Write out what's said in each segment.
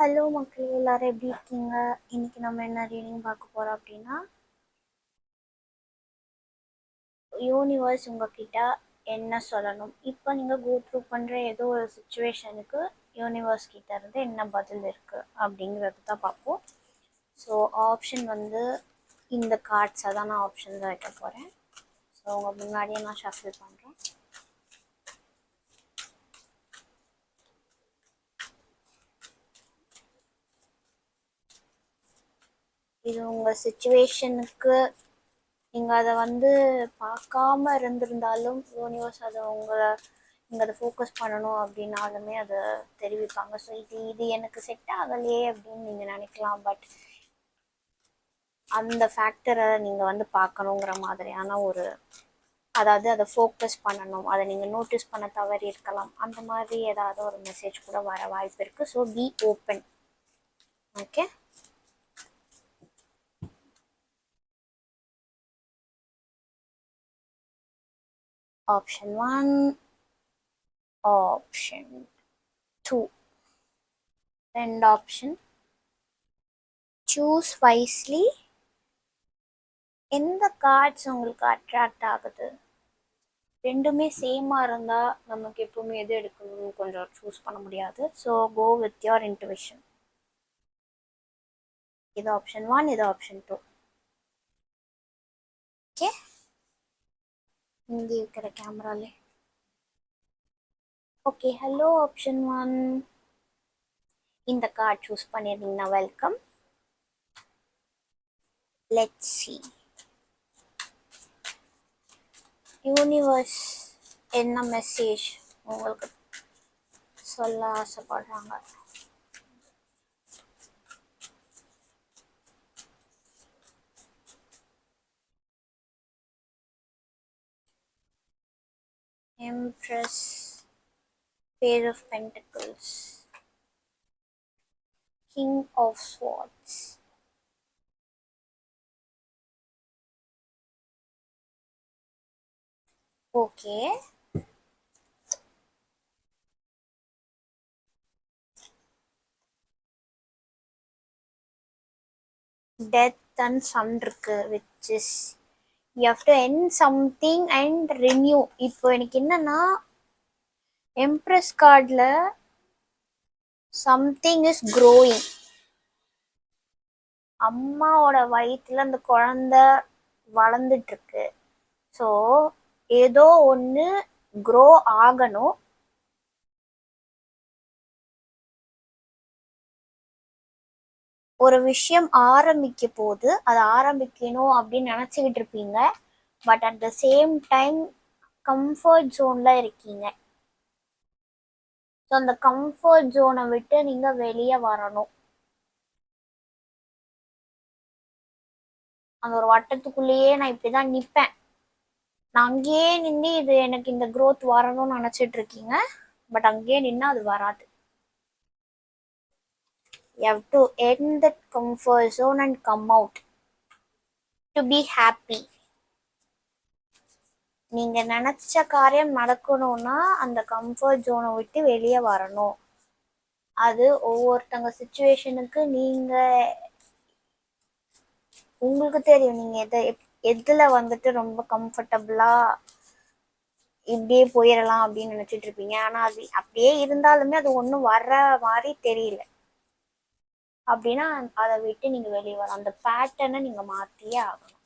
Hello மக்களே, எல்லாரும் எப்படி இருக்கீங்க? இன்னைக்கு நம்ம என்ன ரீடிங் பார்க்க போறோம் அப்படின்னா, யூனிவர்ஸ் உங்ககிட்ட என்ன சொல்லணும். இப்போ நீங்கள் கோ த்ரூ பண்ணுற ஏதோ ஒரு சுச்சுவேஷனுக்கு யூனிவர்ஸ் கிட்ட இருந்து என்ன பதில் இருக்குது அப்படிங்கிறது தான் பார்ப்போம். ஸோ ஆப்ஷன் வந்து இந்த கார்ட்ஸை தான் நான் ஆப்ஷன் தான் வைக்க போகிறேன். ஸோ உங்கள் முன்னாடியே நான் ஷஃபில் பண்ணுறேன். இது உங்கள் சுச்சுவேஷனுக்கு நீங்கள் அதை வந்து பார்க்காம இருந்திருந்தாலும் யூனிவர்ஸ் அதை உங்களை நீங்கள் அதை ஃபோக்கஸ் பண்ணணும் அப்படின்னாலுமே அதை தெரிவிப்பாங்க. ஸோ இது எனக்கு செட் ஆகலையே அப்படின்னு நீங்கள் நினைக்கலாம். பட் அந்த ஃபேக்டரை நீங்கள் வந்து பார்க்கணுங்கிற மாதிரியான ஒரு, அதாவது அதை ஃபோக்கஸ் பண்ணணும், அதை நீங்கள் நோட்டீஸ் பண்ண தவறி இருக்கலாம். அந்த மாதிரி ஏதாவது ஒரு மெசேஜ் கூட வர வாய்ப்பு இருக்குது. So be open. Okay, option 1, option 2, ரெண்டு ஆப்ஷன். Choose wisely. எந்த கார்ட்ஸ் உங்களுக்கு அட்ராக்ட் ஆகுது? ரெண்டுமே சேமாக இருந்தால் நமக்கு எப்பவுமே எது எடுக்கணும்னு கொஞ்சம் சூஸ் பண்ண முடியாது. So go with your intuition. இது ஆப்ஷன் 1, இது ஆப்ஷன் 2. ஓகே, இங்கே இருக்கிற கேமராலே. ஓகே, ஹலோ ஆப்ஷன் 1, இந்த கார்ட் சூஸ் பண்ணியிருந்தீங்கன்னா வெல்கம். லெட்ஸ் சி யூனிவர்ஸ் என்ன மெசேஜ் உங்களுக்கு சொல்ல ஆசைப்படுறாங்க. Empress, Page of Pentacles, King of Swords. Okay, death and sun இருக்கு, which is you have to end something and renew. இப்போ எனக்கு என்னன்னா, எம்ப்ரஸ் கார்டில் சம்திங் இஸ் க்ரோயிங். அம்மாவோட வயிற்றுல அந்த குழந்தை வளர்ந்துட்டு இருக்கு. ஸோ ஏதோ ஒன்று க்ரோ ஆகணும். ஒரு விஷயம் ஆரம்பிக்க போது அதை ஆரம்பிக்கணும் அப்படின்னு நினச்சிக்கிட்டு இருப்பீங்க. But at the same time comfort ஜோனில் இருக்கீங்க. ஸோ அந்த கம்ஃபர்ட் ஜோனை விட்டு நீங்கள் வெளியே வரணும். அந்த ஒரு வட்டத்துக்குள்ளேயே நான் இப்படி தான் நிற்பேன், நான் அங்கேயே நின்று இது எனக்கு இந்த க்ரோத் வரணும்னு நினச்சிட்டு இருக்கீங்க. பட் அங்கேயே நின்று அது வராது. You have to end that comfort zone and come out to be happy. நீங்கள் நினச்ச காரியம் நடக்கணும்னா அந்த கம்ஃபர்ட் ஜோனை விட்டு வெளியே வரணும். அது ஒவ்வொருத்தங்க சுச்சுவேஷனுக்கு நீங்கள் உங்களுக்கு தெரியும் நீங்கள் எதில் வந்துட்டு ரொம்ப கம்ஃபர்டபுளாக இப்படியே போயிடலாம் அப்படின்னு நினச்சிட்டு இருப்பீங்க. ஆனால் அது அப்படியே இருந்தாலுமே அது ஒன்றும் வர்ற மாதிரி தெரியல அப்படின்னா அதை விட்டு நீங்கள் வெளியே வரணும். அந்த பேட்டர்னை நீங்கள் மாற்றியே ஆகணும்.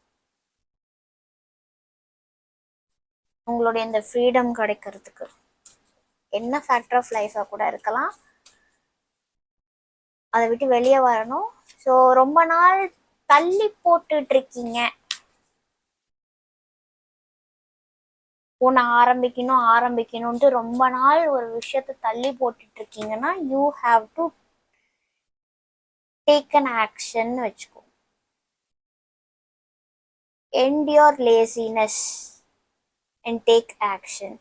உங்களுடைய இந்த ஃப்ரீடம் கிடைக்கிறதுக்கு என்ன ஃபேக்டர் ஆஃப் லைஃபாக கூட இருக்கலாம், அதை விட்டு வெளியே வரணும். ஸோ ரொம்ப நாள் தள்ளி போட்டுட்டு இருக்கீங்க, ஒன்று ஆரம்பிக்கணும்ட்டு ரொம்ப நாள் ஒரு விஷயத்த தள்ளி போட்டுட்டு இருக்கீங்கன்னா you have to take an action வச்சுக்கோ. End your laziness and take action.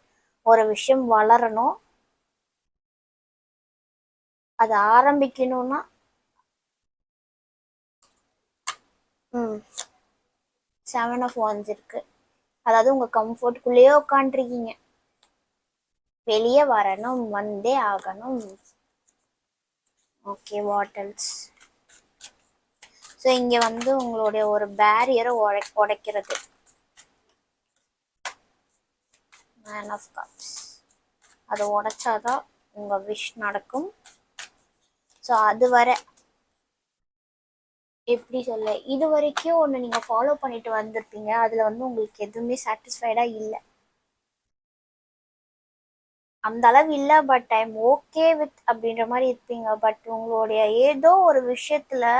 ஒரு விஷயம் வளரணும், அதை ஆரம்பிக்கணும்னா 7 of Wands இருக்கு. அதாவது உங்கள் கம்ஃபர்ட்குள்ளேயே உட்காந்துருக்கீங்க, வெளியே வரணும், வந்தே ஆகணும். Okay, what else? ஸோ இங்கே வந்து உங்களுடைய ஒரு பேரியரை உடைக்கிறது. Man of cups. அதை உடைச்சாதான் உங்கள் விஷ் நடக்கும். ஸோ அது வர எப்படி சொல்ல, இது வரைக்கும் ஒன்று நீங்கள் ஃபாலோ பண்ணிட்டு வந்திருப்பீங்க, அதில் வந்து உங்களுக்கு எதுவுமே சாட்டிஸ்ஃபைடாக இல்லை, அந்த அளவு இல்லை. But I am okay with அப்படின்ற மாதிரி இருப்பீங்க. பட் உங்களுடைய ஏதோ ஒரு விஷயத்தில்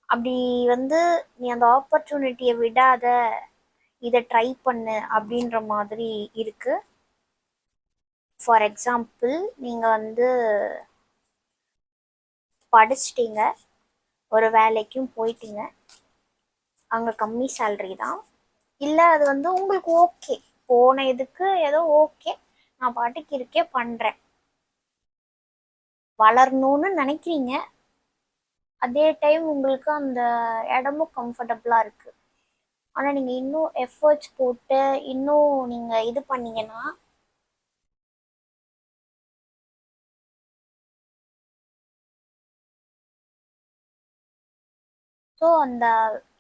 அப்படி வந்து நீ அந்த ஆப்பர்ச்சுனிட்டியை விடாத, இதை ட்ரை பண்ணு அப்படின்ற மாதிரி இருக்கு. ஃபார் எக்ஸாம்பிள், நீங்கள் வந்து படிச்சிட்டீங்க, ஒரு வேலைக்கும் போயிட்டீங்க, அங்கே கம்மி சேலரி தான், இல்லை அது வந்து உங்களுக்கு ஓகே, போன இதுக்கு ஏதோ ஓகே, நான் பாட்டுக்கு இருக்கே பண்ணுறேன், வளரணும்னு நினைக்கிறீங்க, அதே டைம் உங்களுக்கு அந்த இடமும் கம்ஃபர்டபுளாக இருக்குது. ஆனால் நீங்கள் இன்னும் எஃபர்ட்ஸ் போட்டு இன்னும் நீங்கள் இது பண்ணீங்கன்னா ஸோ அந்த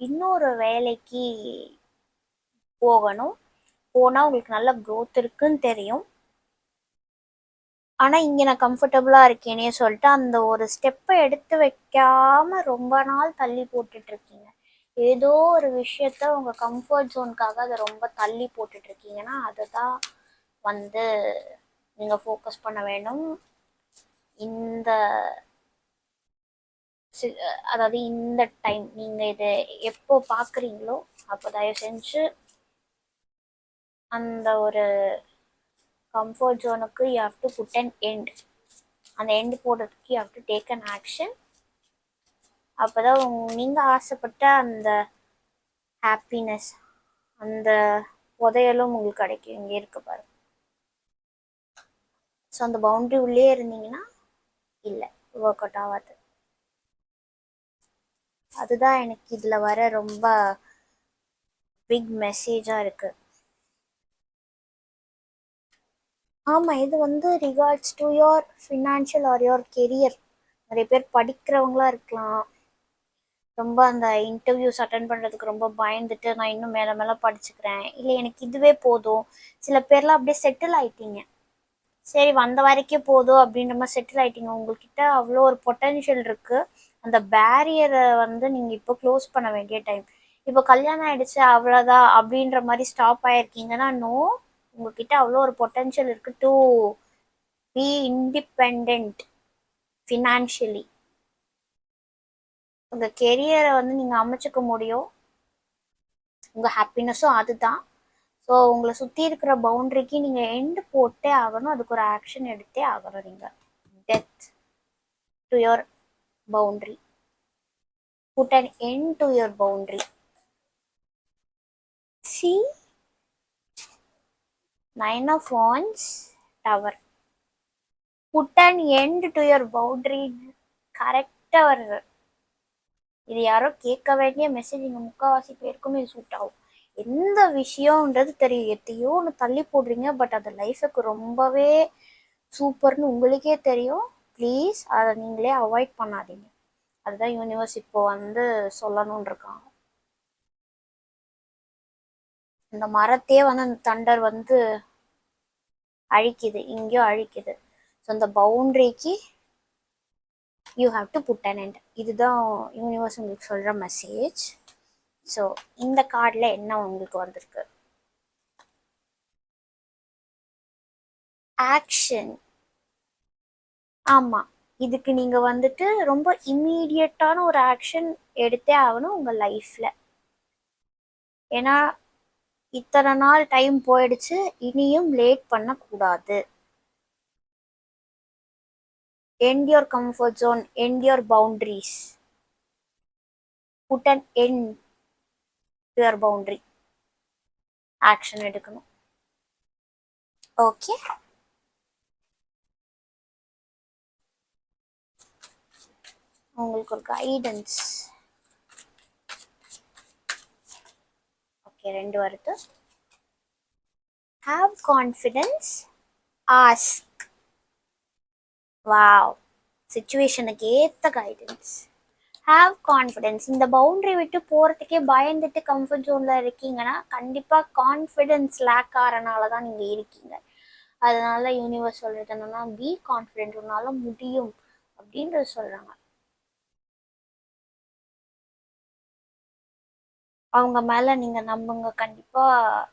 இன்னொரு வேலைக்கு போகணும். போனால் உங்களுக்கு நல்ல க்ரோத் இருக்குன்னு தெரியும். ஆனால் இங்கே நான் கம்ஃபர்டபுளாக இருக்கேனே சொல்லிட்டு அந்த ஒரு ஸ்டெப்பை எடுத்து வைக்காமல் ரொம்ப நாள் தள்ளி போட்டுட்ருக்கீங்க. ஏதோ ஒரு விஷயத்த உங்கள் கம்ஃபர்ட் ஜோனுக்காக அதை ரொம்ப தள்ளி போட்டுட்ருக்கீங்கன்னா அதை தான் வந்து நீங்கள் ஃபோக்கஸ் பண்ண வேணும். இந்த அதாவது இந்த டைம் நீங்கள் இதை எப்போ பார்க்குறீங்களோ அப்போ தயவு செஞ்சு அந்த ஒரு கம்ஃபர்ட் ஜோனுக்கு you have to put an end. அந்த எண்டு போடுறதுக்கு you have to take an action. அப்போ தான் நீங்கள் ஆசைப்பட்ட அந்த ஹாப்பினஸ், அந்த புதையலும் உங்களுக்கு கிடைக்கும். இங்கே இருக்க பாரு. ஸோ அந்த பவுண்ட்ரி உள்ளே இருந்தீங்கன்னா இல்லை, ஒர்க் அவுட் ஆகாது. அதுதான் எனக்கு இதில் வர ரொம்ப பிக் மெசேஜாக இருக்குது. ஆமாம், இது வந்து regards to your financial or your career. நிறைய பேர் படிக்கிறவங்களா இருக்கலாம், ரொம்ப அந்த இன்டர்வியூஸ் அட்டன் பண்ணுறதுக்கு ரொம்ப பயந்துட்டு நான் இன்னும் மேலே மேலே படிச்சுக்கிறேன், இல்லை எனக்கு இதுவே போதும். சில பேர்லாம் அப்படியே செட்டில் ஆகிட்டீங்க, சரி வந்த வரைக்கும் போதும் அப்படின்ற மாதிரி செட்டில் ஆகிட்டீங்க. உங்கள்கிட்ட அவ்வளோ ஒரு பொட்டென்ஷியல் இருக்குது. அந்த பேரியரை வந்து நீங்கள் இப்போ க்ளோஸ் பண்ண வேண்டிய டைம். இப்போ கல்யாணம் ஆகிடுச்சு அவ்வளோதான் அப்படின்ற மாதிரி ஸ்டாப் ஆகிருக்கீங்கன்னா நோ, உங்ககிட்ட அவ்வளோ ஒரு பொட்டென்ஷியல் இருக்குது டு பி இண்டிபெண்ட் ஃபினான்ஷியலி. உங்கள் கெரியரை வந்து நீங்கள் அமைச்சிக்க முடியும். உங்கள் ஹாப்பினஸும் அதுதான். ஸோ உங்களை சுற்றி இருக்கிற பவுண்ட்ரிக்கு நீங்கள் எண்டு போட்டே ஆகணும், அதுக்கு ஒரு ஆக்ஷன் எடுத்தே ஆகணும். நீங்கள் death to your boundary, put an end to your boundary. See, 9 of wands, tower, put an end to your boundary. கரெக்டாக வருது. இது யாரோ கேட்க வேண்டிய மெசேஜ். இங்கே முக்கால்வாசி பேருக்குமே சூட் ஆகும். எந்த விஷயம்ன்றது தெரியும், எத்தையோ ஒன்று தள்ளி போடுறீங்க, பட் அது லைஃபுக்கு ரொம்பவே சூப்பர்னு உங்களுக்கே தெரியும். ப்ளீஸ் அதை நீங்களே அவாய்ட் பண்ணாதீங்க. அதுதான் யூனிவர்ஸ் இப்போ வந்து சொல்லணும்னு இருக்காங்க. இந்த மரத்தையே வந்து அந்த தண்டர் வந்து அழிக்குது, இங்கேயும் அழிக்குது. ஸோ அந்த பவுண்ட்ரிக்கு you have to put an end. இதுதான் யூனிவர்ஸ் உங்களுக்கு சொல்கிற மெசேஜ். ஸோ இந்த கார்டில் என்ன உங்களுக்கு வந்திருக்கு? ஆக்ஷன். ஆமாம், இதுக்கு நீங்கள் வந்துட்டு ரொம்ப இம்மீடியட்டான ஒரு ஆக்ஷன் எடுத்தே ஆகணும் உங்கள் லைஃப்பில். ஏன்னா இத்தனை நாள் டைம் போயிடுச்சு, இனியும் லேட் பண்ணக்கூடாது. End your comfort zone, end your boundaries, put an end to your boundary. Action எடுக்கணும். ஓகே, உங்களுக்கு ஒரு கைடன்ஸ். ஓகே, 2 வருது. Have confidence, ask. வாவ், சிச்சுவேஷனுக்கு ஏற்ற கைடன்ஸ். Have confidence. இந்த பவுண்டரி விட்டு போகிறதுக்கே பயந்துட்டு கம்ஃபர்ட் ஜோனில் இருக்கீங்கன்னா கண்டிப்பாக கான்ஃபிடென்ஸ் லேக் ஆகிறனால தான் நீங்கள் இருக்கீங்க. அதனால யூனிவர்ஸ் சொல்கிறது என்னன்னா, பி கான்ஃபிடென்ட், உன்னால முடியும் அப்படின்றது சொல்கிறாங்க. அவங்க மேலே நீங்கள் நம்புங்க, கண்டிப்பாக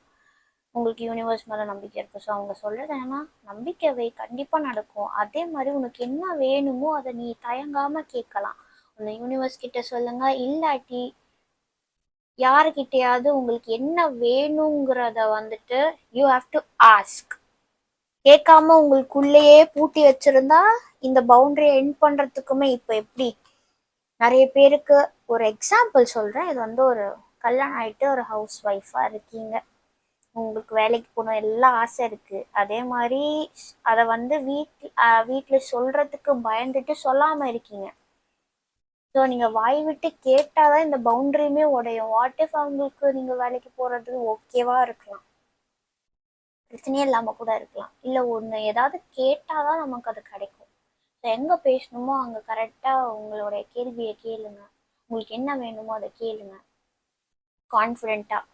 உங்களுக்கு யூனிவர்ஸ் மேலே நம்பிக்கை இருக்குது. ஸோ அவங்க சொல்கிறது என்னன்னா, நம்பிக்கை வை, கண்டிப்பாக நடக்கும். அதே மாதிரி உனக்கு என்ன வேணுமோ அதை நீ தயங்காமல் கேட்கலாம். அந்த யூனிவர்ஸ் கிட்ட சொல்லுங்க, இல்லாட்டி யாருக்கிட்டையாவது உங்களுக்கு என்ன வேணுங்கிறத வந்துட்டு யூ ஹாவ் டு ஆஸ்க். கேட்காம உங்களுக்குள்ளேயே பூட்டி வச்சிருந்தா இந்த பவுண்டரியை எண்ட் பண்ணுறதுக்குமே இப்போ எப்படி நிறைய பேருக்கு ஒரு எக்ஸாம்பிள் சொல்கிறேன். இது வந்து ஒரு கல்யாணம் ஆகிட்டு ஒரு ஹவுஸ் ஒய்ஃபாக இருக்கீங்க, உங்களுக்கு வேலைக்கு போகணும் எல்லாம் ஆசை இருக்குது. அதே மாதிரி அதை வந்து வீட்டில் சொல்கிறதுக்கு பயந்துட்டு சொல்லாமல் இருக்கீங்க. ஸோ நீங்கள் வாய் விட்டு கேட்டால் தான் இந்த பவுண்டரியுமே உடையும். வாட் இஃப் அவங்களுக்கு நீங்கள் வேலைக்கு போகிறது ஓகேவாக இருக்கலாம், பிரச்சனையே இல்லாமல் கூட இருக்கலாம். இல்லை ஒன்று ஏதாவது கேட்டால் தான் நமக்கு அது கிடைக்கும். ஸோ எங்கே பேசணுமோ அங்கே கரெக்டாக உங்களுடைய கேள்வியை கேளுங்க, உங்களுக்கு என்ன வேணுமோ அதை கேளுங்க கான்ஃபிடென்ட்டாக.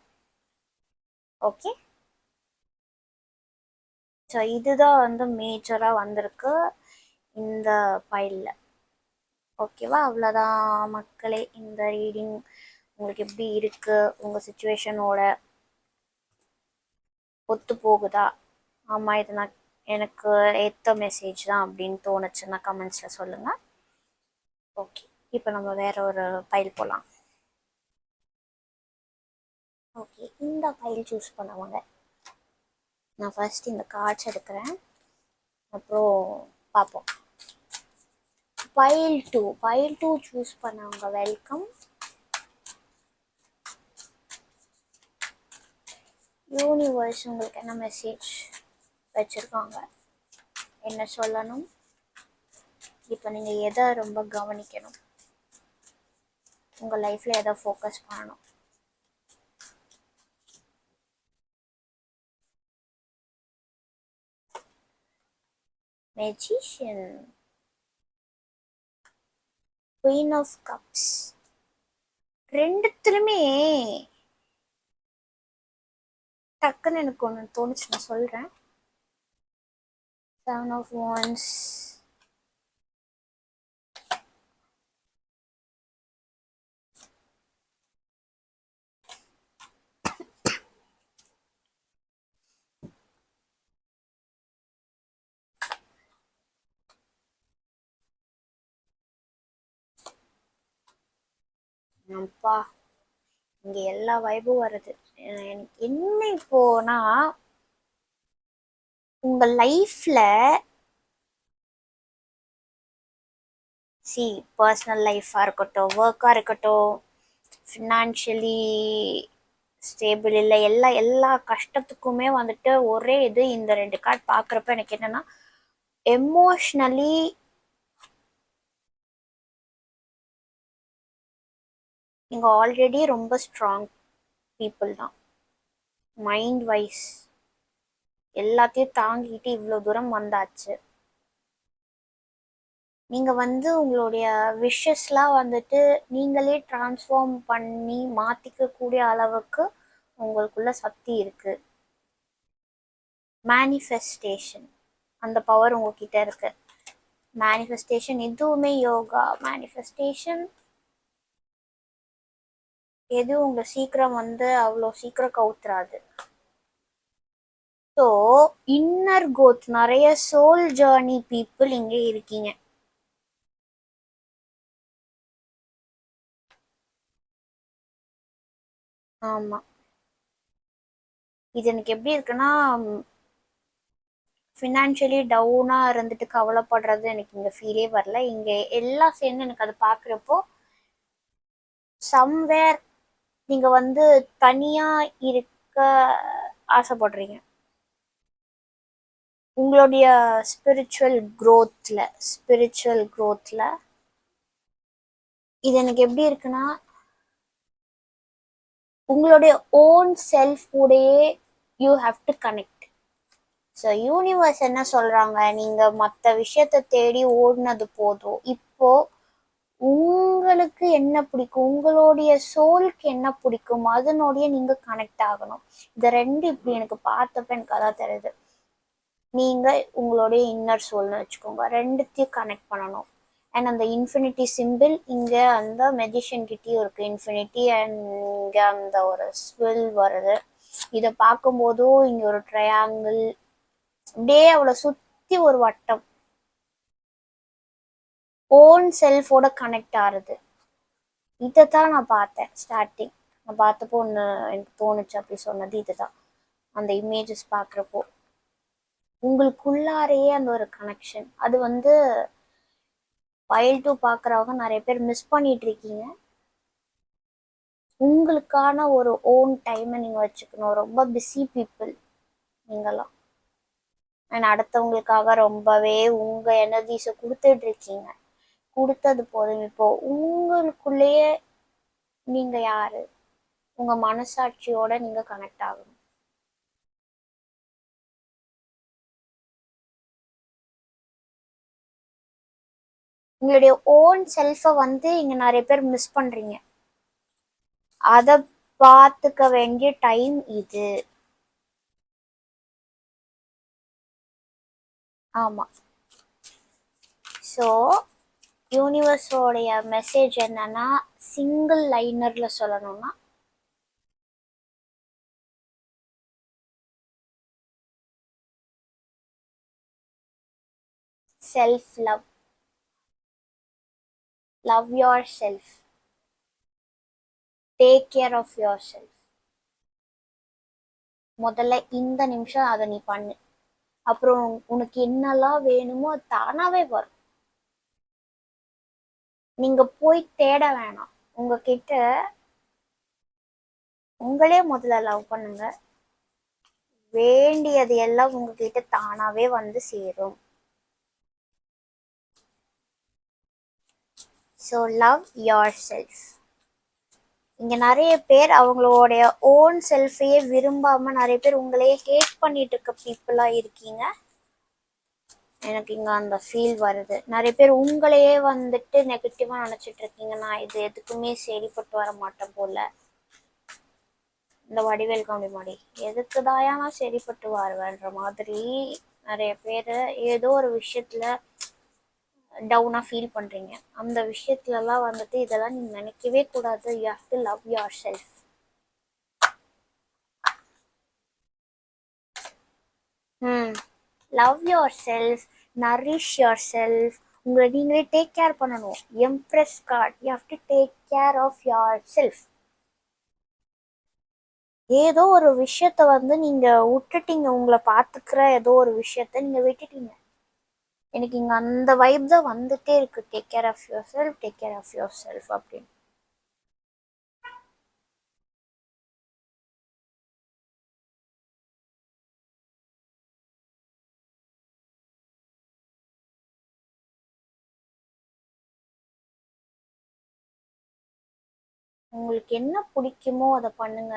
ஓகே, ஸோ இதுதான் வந்து மேஜராக வந்திருக்கு இந்த ஃபைலில். ஓகேவா? அவ்வளோதான் மக்களே. இந்த ரீடிங் உங்களுக்கு எப்படி இருக்குது, உங்கள் சுச்சுவேஷனோட ஒத்து போகுதா? ஆமாம், இது நான் எனக்கு ஏற்ற மெசேஜ் தான் அப்படின்னு தோணுச்சுன்னா கமெண்ட்ஸில் சொல்லுங்கள். ஓகே, இப்போ நம்ம வேற ஒரு ஃபைல் போகலாம். ஓகே, இந்த ஃபைல் சூஸ் பண்ணுவாங்க. நான் ஃபர்ஸ்ட் இந்த கார்ட்ஸ் எடுக்கிறேன், அப்புறம் பார்ப்போம். ஃபைல் டூ சூஸ் பண்ணவங்க வெல்கம். யூனிவர்ஸ் உங்களுக்கு என்ன மெசேஜ் வச்சுருக்காங்க, என்ன சொல்லணும், இப்போ நீங்கள் எதை ரொம்ப கவனிக்கணும், உங்கள் லைஃப்பில் எதை ஃபோக்கஸ் பண்ணணும்? Magician, Queen of Cups. ரெண்டுத்துலையுமே டக்குன்னு எனக்கு ஒன்று தோணுச்சு, நான் சொல்கிறேன். 7 of Wands, அப்பா இங்கே எல்லா வைபும் வருது. எனக்கு என்ன இப்போனா, உங்கள் லைஃப்பில் பர்சனல் லைஃபாக இருக்கட்டும், ஒர்க்காக இருக்கட்டும், ஃபினான்ஷியலி ஸ்டேபிள் இல்லை, எல்லா கஷ்டத்துக்குமே வந்துட்டு ஒரே இது, இந்த 2 கார்டு பார்க்குறப்ப எனக்கு என்னென்னா, எமோஷ்னலி நீங்கள் ஆல்ரெடி ரொம்ப ஸ்ட்ராங் பீப்புள் தான். மைண்ட் வைஸ் எல்லாத்தையும் தாங்கிட்டு இவ்வளோ தூரம் வந்தாச்சு. நீங்கள் வந்து உங்களுடைய விஷஸ்லாம் வந்துட்டு நீங்களே ட்ரான்ஸ்ஃபார்ம் பண்ணி மாற்றிக்கக்கூடிய அளவுக்கு உங்களுக்குள்ள சக்தி இருக்குது. மேனிஃபெஸ்டேஷன், அந்த பவர் உங்ககிட்ட இருக்கு. மேனிஃபெஸ்டேஷன் எதுவுமே யோகா, மேனிஃபெஸ்டேஷன் எதுவும் உங்களை சீக்கிரம் வந்து அவ்வளோ சீக்கிரம் கவுத்துறாது. ஸோ இன்னர் கோத், நிறைய சோல் ஜேர்னி பீப்புள் இங்கே இருக்கீங்க. ஆமாம், இது எனக்கு எப்படி இருக்குன்னா, ஃபினான்ஷியலி டவுனாக இருந்துட்டு கவலைப்படுறது எனக்கு இங்கே ஃபீலே வரல. இங்கே எல்லாம் சேர்ந்து எனக்கு அதை பார்க்குறப்போ சம்வேர் நீங்கள் வந்து தனியாக இருக்க ஆசைப்படுறீங்க. உங்களுடைய ஸ்பிரிச்சுவல் க்ரோத்தில் இது எனக்கு எப்படி இருக்குன்னா, உங்களுடைய ஓன் செல்ஃப் கூடயே you have to connect. So universe என்ன சொல்கிறாங்க, நீங்கள் மற்ற விஷயத்தை தேடி ஓடினது போதும், இப்போ உங்களுக்கு என்ன பிடிக்கும், உங்களுடைய சோலுக்கு என்ன பிடிக்கும், அதனோடைய நீங்கள் கனெக்ட் ஆகணும். இந்த ரெண்டு இப்படி எனக்கு பார்த்தப்ப எனக்கு அதான் தெரியுது. நீங்கள் உங்களுடைய இன்னர் சோல்னு வச்சுக்கோங்க, ரெண்டுத்தையும் கனெக்ட் பண்ணணும். அண்ட் அந்த இன்ஃபினிட்டி சிம்பிள் இங்கே அந்த மெஜிஷியன் கிட்டேயும் இருக்குது, இன்ஃபினிட்டி. அண்ட் இங்கே அந்த ஒரு ஸ்வில் வருது. இதை பார்க்கும்போதும் இங்கே ஒரு ட்ரையாங்கிள் அப்படியே அவ்வளோ சுற்றி ஒரு வட்டம் ஓன் செல்ஃபோட கனெக்ட் ஆகுது. இதைத்தான் நான் பார்த்தேன் ஸ்டார்டிங். நான் பார்த்தப்போ ஒன்று எனக்கு தோணுச்சு, அப்படி சொன்னது இதுதான். அந்த இமேஜஸ் பார்க்குறப்போ உங்களுக்குள்ளாரையே அந்த ஒரு கனெக்ஷன், அது வந்து ஃபைல் 2 பார்க்குறவங்க நிறைய பேர் மிஸ் பண்ணிட்டு இருக்கீங்க. உங்களுக்கான ஒரு ஓன் டைமை நீங்கள் வச்சுக்கணும். ரொம்ப பிஸி பீப்புள் நீங்களாம். அண்ட் அடுத்தவங்களுக்காக ரொம்பவே உங்கள் எனர்ஜிஸை கொடுத்துட்டு இருக்கீங்க. கொடுத்தது போதும். இப்போ உங்களுக்குள்ளேயே நீங்கள் யார், உங்கள் மனசாட்சியோட நீங்கள் கனெக்ட் ஆகணும். உங்களுடைய ஓன் செல்ஃபை வந்து இங்கே நிறைய பேர் மிஸ் பண்ணுறீங்க. அதை பார்த்துக்க வேண்டிய டைம் இது. ஆமாம். ஸோ யூனிவர்ஸோடைய மெசேஜ் என்னன்னா, சிங்கிள் லைனரில் சொல்லணும்னா, self love. Love yourself. Take care of yourself. முதல்ல இந்த நிமிஷம் அதை நீ பண்ணு. அப்புறம் உனக்கு என்னெல்லாம் வேணுமோ அது தானாவே வரும். நீங்க போய் தேட வேணாம். உங்ககிட்ட உங்களே முதல்ல லவ் பண்ணுங்க. வேண்டியது எல்லாம் உங்ககிட்ட தானாவே வந்து சேரும். So love your self. இங்க நிறைய பேர் அவங்களுடைய ஓன் செல்ஃபையே விரும்பாம நிறைய பேர் உங்களையே ஹேட் பண்ணிட்டு இருக்க பீப்புளா இருக்கீங்க. எனக்கு இங்க அந்த ஃபீல் வருது. நிறைய பேர் உங்களையே வந்துட்டு நெகட்டிவா நினைச்சிட்டு இருக்கீங்க. நான் இது எதுக்குமே சரிப்பட்டு வர மாட்டேன் போல. இந்த வடிவேல் காமெடி மாதிரி எதுக்குதாயா நான் சரிப்பட்டு வருவேன்ற மாதிரி நிறைய பேர் ஏதோ ஒரு விஷயத்துல டவுனா ஃபீல் பண்றீங்க. அந்த விஷயத்துலலாம் வந்துட்டு இதெல்லாம் நீங்க நினைக்கவே கூடாது. You have to love yourself. Love yourself, nourish yourself. உங்களை நீங்களே டேக் கேர் பண்ணணும். Empress card, you have to take care of yourself. ஏதோ ஒரு விஷயத்த வந்து நீங்க விட்டுட்டீங்க. உங்களை பார்த்துக்கிற ஏதோ ஒரு விஷயத்த நீங்க விட்டுட்டீங்க. எனக்கு இங்க அந்த வைப் தான் வந்துட்டே இருக்கு. Take care of yourself, take care of yourself அப்படின்னு. உங்களுக்கு என்ன பிடிக்குமோ அதை பண்ணுங்க.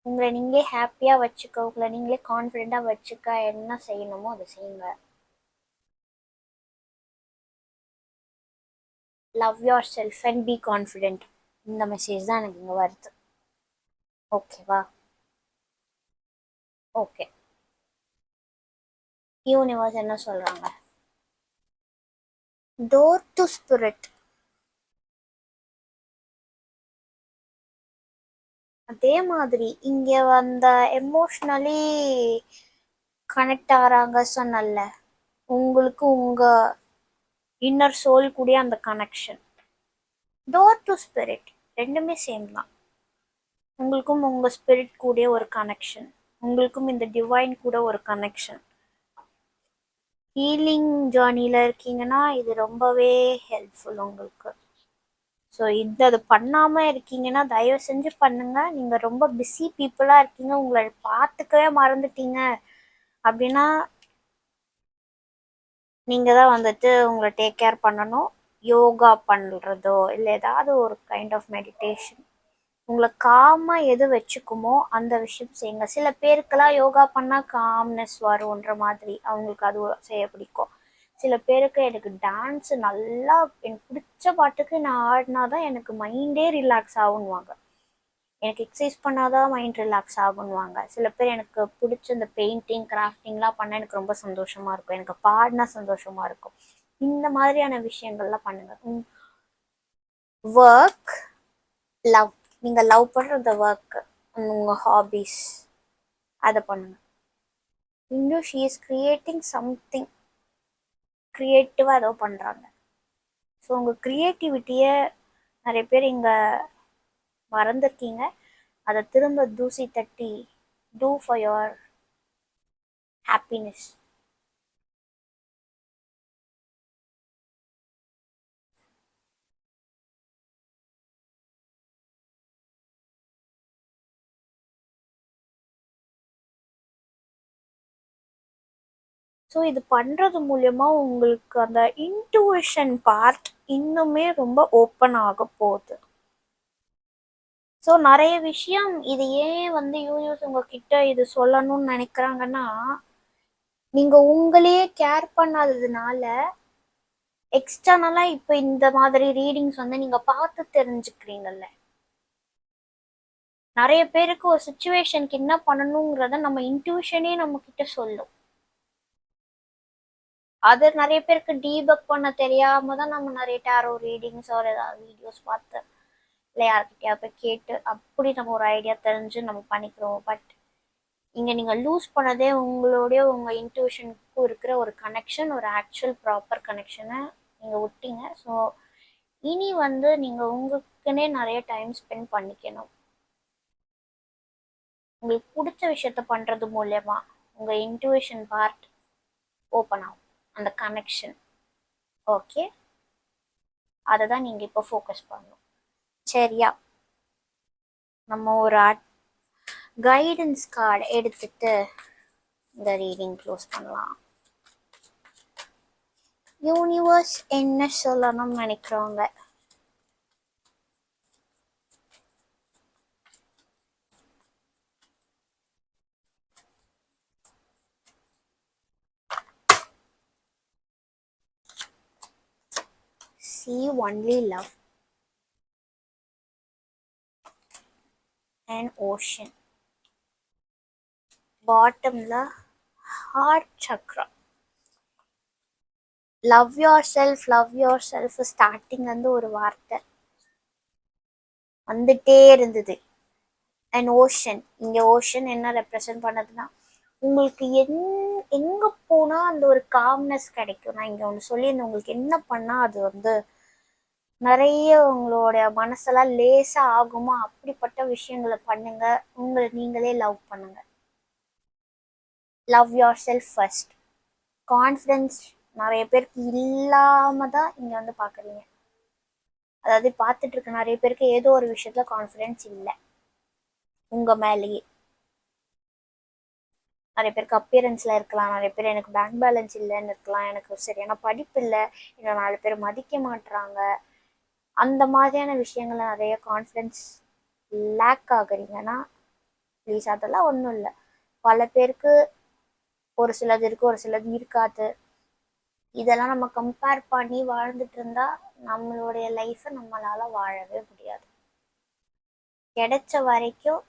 உங்களை நீங்களே ஹாப்பியா வச்சுக்க, உங்களை நீங்களே கான்ஃபிடென்ட்டா வச்சுக்க என்ன செய்யணுமோ அதை செய்யுங்க. Love your self and be confident. இந்த மெசேஜ் தான் எனக்கு இங்கே வருது. ஓகேவா? ஓகே. யூனிவர்ஸ் என்ன சொல்றாங்க? Door to spirit. அதே மாதிரி இங்க வந்த எமோஷ்னலி கனெக்ட் ஆகிறாங்க சொன்னல, உங்களுக்கு உங்க இன்னர் சோல் கூடிய அந்த கனெக்ஷன். டோர் டு ஸ்பிரிட் ரெண்டுமே சேம் தான். உங்களுக்கும் உங்க ஸ்பிரிட் கூட ஒரு கனெக்ஷன், உங்களுக்கும் இந்த டிவைன் கூட ஒரு கனெக்ஷன். ஹீலிங் ஜேர்னியில் இருக்கீங்கன்னா இது ரொம்பவே ஹெல்ப்ஃபுல் உங்களுக்கு. ஸோ அது பண்ணாமல் இருக்கீங்கன்னா தயவு செஞ்சு பண்ணுங்க. நீங்கள் ரொம்ப பிஸி பீப்புளாக இருக்கீங்க, உங்களை பார்த்துக்கவே மறந்துட்டீங்க அப்படின்னா நீங்கள் தான் வந்துட்டு உங்களை டேக் கேர் பண்ணணும். யோகா பண்ணுறதோ இல்லை ஏதாவது ஒரு கைண்ட் ஆஃப் மெடிடேஷன் உங்களை காமாக எது வச்சுக்குமோ அந்த விஷயம் செய்யுங்க. சில பேருக்கெல்லாம் யோகா பண்ணால் காம்னஸ் வரும்ன்ற மாதிரி அவங்களுக்கு அது செய்ய பிடிக்கும். சில பேருக்கு எனக்கு டான்ஸு நல்லா எனக்கு பிடிச்ச பாட்டுக்கு நான் ஆடினா தான் எனக்கு மைண்டே ரிலாக்ஸ் ஆகுன்னுவாங்க. எனக்கு எக்ஸசைஸ் பண்ணாதான் மைண்ட் ரிலாக்ஸ் ஆகுன்னுவாங்க. சில பேர் எனக்கு பிடிச்ச இந்த பெயிண்டிங் கிராஃப்டிங்லாம் பண்ண எனக்கு ரொம்ப சந்தோஷமா இருக்கும். எனக்கு பாடினா சந்தோஷமா இருக்கும். இந்த மாதிரியான விஷயங்கள்லாம் பண்ணுங்க. ஒர்க், லவ், நீங்கள் லவ் பண்ணுற அந்த ஒர்க், உங்கள் ஹாபீஸ் அதை பண்ணுங்க. இன்னும் ஷீ இஸ் கிரியேட்டிங் சம்திங் க்ரியேட்டிவாக ஏதோ பண்ணுறாங்க. ஸோ உங்கள் க்ரியேட்டிவிட்டியை நிறைய பேர் இங்கே மறந்துருக்கீங்க. அதை திரும்ப தூசி தட்டி do for your happiness. So இது பண்ணுறது மூலயமா உங்களுக்கு அந்த இன்ட்யூஷன் பார்ட் இன்னுமே ரொம்ப ஓப்பன் ஆக போகுது. ஸோ நிறைய விஷயம் இது ஏன் வந்து யூனிவர்ஸ் உங்ககிட்ட இது சொல்லணும்னு நினைக்கிறாங்கன்னா, நீங்கள் உங்களையே கேர் பண்ணாததுனால எக்ஸ்டர்னலாக இப்போ இந்த மாதிரி ரீடிங்ஸ் வந்து நீங்கள் பார்த்து தெரிஞ்சுக்கிறீங்கல்ல. நிறைய பேருக்கு ஒரு சுச்சுவேஷனுக்கு என்ன பண்ணணுங்கிறத நம்ம இன்ட்யூஷனே நம்ம கிட்ட சொல்லும். அது நிறைய பேருக்கு டீபக் பண்ண தெரியாம தான் நம்ம நிறைய டேரோ ரீடிங்ஸ் ஒரு ஏதாவது வீடியோஸ் பார்த்து இல்லை யார்கிட்டயா போய் கேட்டு அப்படி நம்ம ஒரு ஐடியா தெரிஞ்சு நம்ம பண்ணிக்கிறோம். பட் இங்கே நீங்கள் லூஸ் பண்ணதே உங்களுடைய உங்கள் இன்ட்யூஷனுக்கும் இருக்கிற ஒரு கனெக்ஷன், ஒரு ஆக்சுவல் ப்ராப்பர் கனெக்ஷனை நீங்கள் விட்டீங்க. ஸோ இனி வந்து நீங்கள் உங்களுக்குன்னே நிறைய டைம் ஸ்பெண்ட் பண்ணிக்கணும். உங்களுக்கு பிடிச்ச விஷயத்த பண்ணுறது மூலயமா உங்கள் இன்ட்யூஷன் பார்ட் ஓப்பன் ஆகும், அந்த கனெக்ஷன். ஓகே, அதை தான் நீங்கள் இப்போ ஃபோக்கஸ் பண்ணணும். சரியா? நம்ம ஒரு கைடன்ஸ் கார்டு எடுத்துட்டு இந்த ரீடிங் க்ளோஸ் பண்ணலாம். யூனிவர்ஸ் என்ன சொல்லணும்னு நினைக்கிறவங்க see only love and ocean. பாட்டம்ல heart chakra. Love yourself starting வந்து ஒரு வார்த்தை வந்துட்டே இருந்தது. அண்ட் ஓஷன், இங்கே ஓஷன் என்ன ரெப்ரசன்ட் பண்ணதுன்னா உங்களுக்கு எங்கே போனால் அந்த ஒரு காம்னஸ் கிடைக்கும். நான் இங்கே ஒன்று சொல்லியிருந்தேன், உங்களுக்கு என்ன பண்ணால் அது வந்து நிறைய உங்களுடைய மனசெல்லாம் லேசாக ஆகுமா அப்படிப்பட்ட விஷயங்களை பண்ணுங்க. உங்களை நீங்களே லவ் பண்ணுங்க. Love your self first. Confidence நிறைய பேருக்கு இல்லாம தான் இங்கே வந்து பார்க்குறீங்க. அதாவது பார்த்துட்டு இருக்க நிறைய பேருக்கு ஏதோ ஒரு விஷயத்துல கான்ஃபிடென்ஸ் இல்லை உங்கள் மேலேயே. நிறைய பேருக்கு அப்பியரன்ஸில் இருக்கலாம், நிறைய பேர் எனக்கு பேங்க் பேலன்ஸ் இல்லைன்னு இருக்கலாம், எனக்கு சரியான படிப்பு இல்லை, என்னை 4 பேர் மதிக்க மாட்டுறாங்க, அந்த மாதிரியான விஷயங்கள நிறைய கான்ஃபிடென்ஸ் லேக் ஆகுறீங்கன்னா ப்ளீஸ் அதெல்லாம் ஒன்றும் இல்லை. பல பேருக்கு ஒரு சிலது இருக்குது, ஒரு சிலது இருக்காது. இதெல்லாம் நம்ம கம்பேர் பண்ணி வாழ்ந்துட்டு இருந்தா நம்மளுடைய லைஃப்பை நம்மளால வாழவே முடியாது. கிடைச்ச வரைக்கும்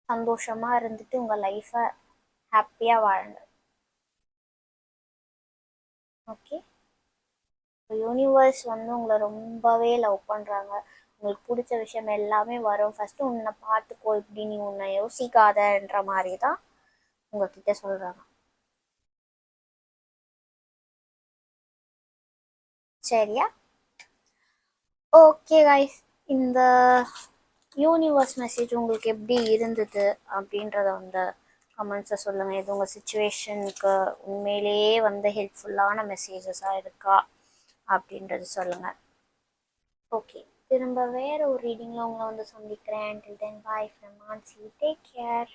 சந்தோஷமா இருந்துட்டு உங்க லைஃப்பை ஹாப்பியா வாழுங்க. ஓகே, யூனிவர்ஸ் வந்து உங்களை ரொம்பவே லவ் பண்றாங்க. உங்களுக்கு பிடிச்ச விஷயம் எல்லாமே வரும். ஃபர்ஸ்ட் உன்னை பார்த்துக்கோ, இப்படி நீ உன்னை யோசிக்காதன்ற மாதிரி தான் உங்ககிட்ட சொல்றாங்க. சரியா? ஓகே கைஸ், இந்த யூனிவர்ஸ் மெசேஜ் உங்களுக்கு எப்படி இருந்தது அப்படின்றத வந்து கமெண்ட்ஸை சொல்லுங்கள். இது உங்கள் சுச்சுவேஷனுக்கு உண்மையிலேயே வந்து ஹெல்ப்ஃபுல்லான மெசேஜஸாக இருக்கா அப்படின்றது சொல்லுங்கள். ஓகே, திரும்ப வேறு ஒரு ரீடிங்கில் உங்களை வந்து சந்திக்கிறேன். Till then, bye from Mansi. Take care.